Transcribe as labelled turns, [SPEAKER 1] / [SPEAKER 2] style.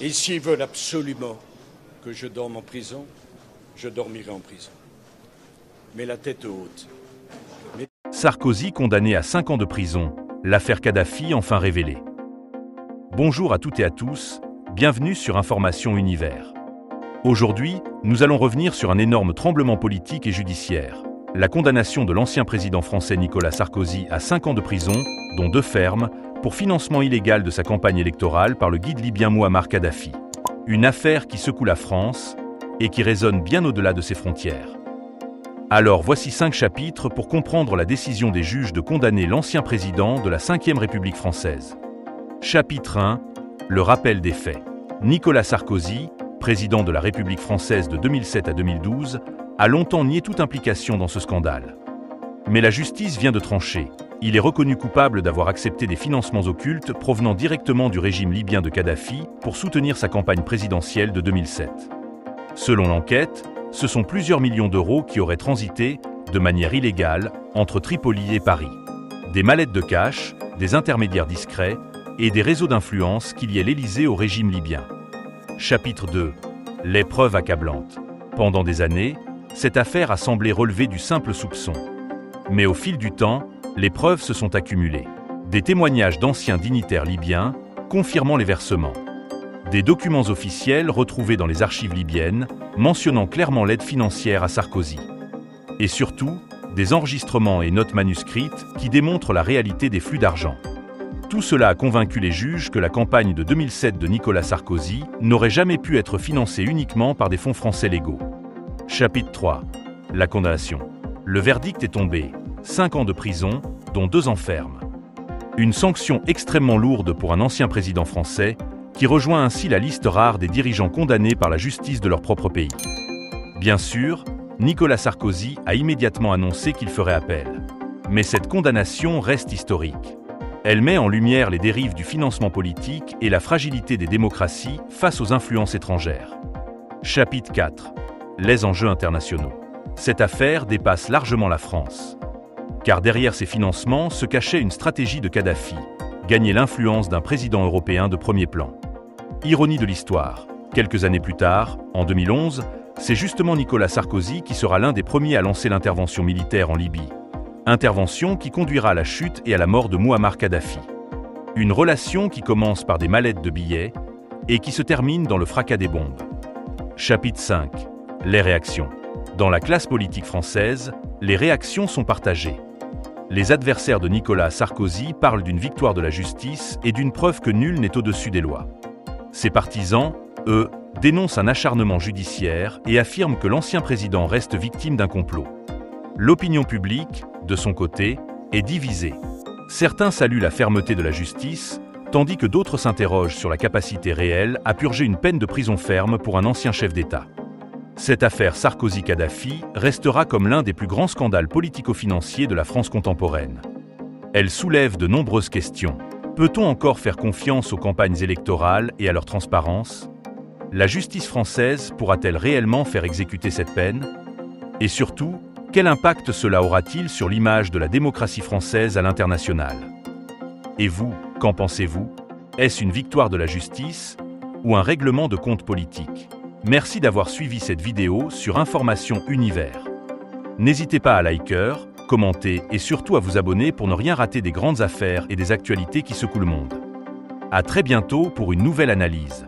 [SPEAKER 1] Et s'ils veulent absolument que je dorme en prison, je dormirai en prison. Mais la tête haute.
[SPEAKER 2] Sarkozy condamné à 5 ans de prison, l'affaire Kadhafi enfin révélée. Bonjour à toutes et à tous, bienvenue sur Information Univers. Aujourd'hui, nous allons revenir sur un énorme tremblement politique et judiciaire. La condamnation de l'ancien président français Nicolas Sarkozy à 5 ans de prison, dont 2 fermes, pour financement illégal de sa campagne électorale par le guide libyen Mouammar Kadhafi. Une affaire qui secoue la France et qui résonne bien au-delà de ses frontières. Alors voici 5 chapitres pour comprendre la décision des juges de condamner l'ancien président de la Ve République française. Chapitre 1. Le rappel des faits. Nicolas Sarkozy, président de la République française de 2007 à 2012, a longtemps nié toute implication dans ce scandale. Mais la justice vient de trancher. Il est reconnu coupable d'avoir accepté des financements occultes provenant directement du régime libyen de Kadhafi pour soutenir sa campagne présidentielle de 2007. Selon l'enquête, ce sont plusieurs millions d'euros qui auraient transité, de manière illégale, entre Tripoli et Paris. Des mallettes de cash, des intermédiaires discrets et des réseaux d'influence qui liaient l'Élysée au régime libyen. Chapitre 2. Les preuves accablantes. Pendant des années, cette affaire a semblé relever du simple soupçon. Mais au fil du temps, les preuves se sont accumulées. Des témoignages d'anciens dignitaires libyens confirmant les versements. Des documents officiels retrouvés dans les archives libyennes mentionnant clairement l'aide financière à Sarkozy. Et surtout, des enregistrements et notes manuscrites qui démontrent la réalité des flux d'argent. Tout cela a convaincu les juges que la campagne de 2007 de Nicolas Sarkozy n'aurait jamais pu être financée uniquement par des fonds français légaux. Chapitre 3. La condamnation. Le verdict est tombé. 5 ans de prison, dont 2 ans ferme. Une sanction extrêmement lourde pour un ancien président français, qui rejoint ainsi la liste rare des dirigeants condamnés par la justice de leur propre pays. Bien sûr, Nicolas Sarkozy a immédiatement annoncé qu'il ferait appel. Mais cette condamnation reste historique. Elle met en lumière les dérives du financement politique et la fragilité des démocraties face aux influences étrangères. Chapitre 4. Les enjeux internationaux. Cette affaire dépasse largement la France. Car derrière ces financements se cachait une stratégie de Kadhafi, gagner l'influence d'un président européen de premier plan. Ironie de l'histoire, quelques années plus tard, en 2011, c'est justement Nicolas Sarkozy qui sera l'un des premiers à lancer l'intervention militaire en Libye. Intervention qui conduira à la chute et à la mort de Mouammar Kadhafi. Une relation qui commence par des mallettes de billets et qui se termine dans le fracas des bombes. Chapitre 5. Les réactions. Dans la classe politique française, les réactions sont partagées. Les adversaires de Nicolas Sarkozy parlent d'une victoire de la justice et d'une preuve que nul n'est au-dessus des lois. Ses partisans, eux, dénoncent un acharnement judiciaire et affirment que l'ancien président reste victime d'un complot. L'opinion publique, de son côté, est divisée. Certains saluent la fermeté de la justice, tandis que d'autres s'interrogent sur la capacité réelle à purger une peine de prison ferme pour un ancien chef d'État. Cette affaire Sarkozy-Kadhafi restera comme l'un des plus grands scandales politico-financiers de la France contemporaine. Elle soulève de nombreuses questions. Peut-on encore faire confiance aux campagnes électorales et à leur transparence? La justice française pourra-t-elle réellement faire exécuter cette peine? Et surtout, quel impact cela aura-t-il sur l'image de la démocratie française à l'international? Et vous, qu'en pensez-vous? Est-ce une victoire de la justice ou un règlement de compte politique? Merci d'avoir suivi cette vidéo sur Information Univers. N'hésitez pas à liker, commenter et surtout à vous abonner pour ne rien rater des grandes affaires et des actualités qui secouent le monde. À très bientôt pour une nouvelle analyse.